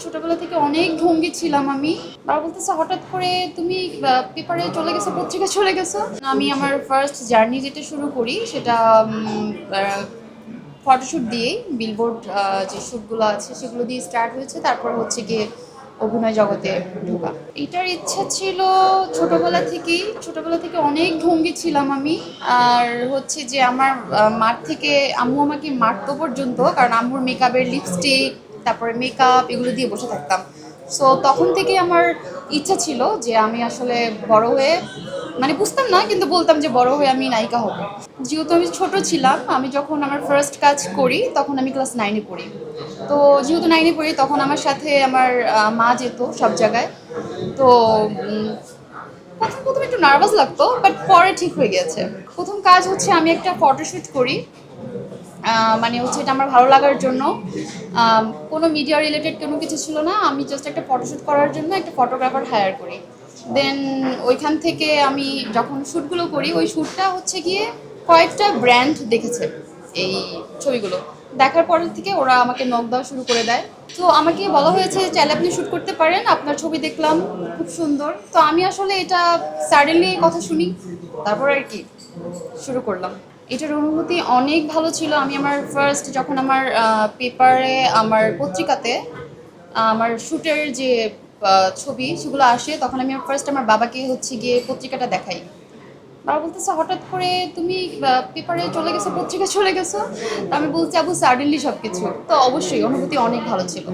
ছোটবেলা থেকে অনেক ঢঙ্গি ছিলাম আমি। বাবা বলতেছে হঠাৎ করে তুমি পেপারে চলে গেছো, পত্রিকায় চলে গেছো। আমি আমার ফার্স্ট জার্নি যেটা শুরু করি সেটা ফটোশ্যুট দিয়েই, বিলবোর্ড যে শ্যুটগুলো আছে সেগুলো দিয়ে স্টার্ট হয়েছে। তারপর হচ্ছে গিয়ে অভিনয় জগতে ঢোকা। এটার ইচ্ছা ছিল ছোটবেলা থেকে অনেক ঢঙ্গি ছিলাম আমি। আর হচ্ছে যে আমার মাঠ থেকে আম্মু আমাকে মারতো পর্যন্ত, কারণ আম্মুর মেকআপের লিপস্টিক, তারপরে মেকআপ এগুলো দিয়ে বসে থাকতাম। সো তখন থেকে আমার ইচ্ছা ছিল যে আমি আসলে বড় হয়ে, মানে বুঝতাম না কিন্তু বলতাম যে বড় হয়ে আমি নায়িকা হব। যেহেতু আমি ছোট ছিলাম, আমি যখন আমার ফার্স্ট কাজ করি তখন আমি ক্লাস 9-এ পড়ি। তো যেহেতু 9-এ পড়ি তখন আমার সাথে আমার মা যেত সব জায়গায়। তো প্রথম একটু নার্ভাস লাগতো, বাট পরে ঠিক হয়ে গেছে। প্রথম কাজ হচ্ছে আমি একটা ফটোশ্যুট করি। মানে হচ্ছে এটা আমার ভালো লাগার জন্য। কোনো মিডিয়া রিলেটেড কোনো কিছু ছিল না, আমি জাস্ট একটা ফটোশ্যুট করার জন্য একটা ফটোগ্রাফার হায়ার করি। দেন ওইখান থেকে আমি যখন শ্যুটগুলো করি, ওই শ্যুটটা হচ্ছে গিয়ে কয়েকটা ব্র্যান্ড দেখেছে এই ছবিগুলো। দেখার পর থেকে ওরা আমাকে নক দেওয়া শুরু করে দেয়। তো আমাকে বলা হয়েছে চাইলে আপনি শ্যুট করতে পারেন, আপনার ছবি দেখলাম খুব সুন্দর। তো আমি আসলে এটা সাডেনলি কথা শুনি, তারপর আর কি শুরু করলাম। এটার অনুভূতি অনেক ভালো ছিল। আমি আমার ফার্স্ট যখন আমার পেপারে, আমার পত্রিকাতে আমার শ্যুটের যে ছবি সেগুলো আসে, তখন আমি ফার্স্ট আমার বাবাকে হচ্ছে গিয়ে পত্রিকাটা দেখাই। বাবা বলতেছে হঠাৎ করে তুমি পেপারে চলে গেছো, পত্রিকায় চলে গেছো। তো আমি বলছি আবু সাডেনলি সব কিছু। তো অবশ্যই অনুভূতি অনেক ভালো ছিল।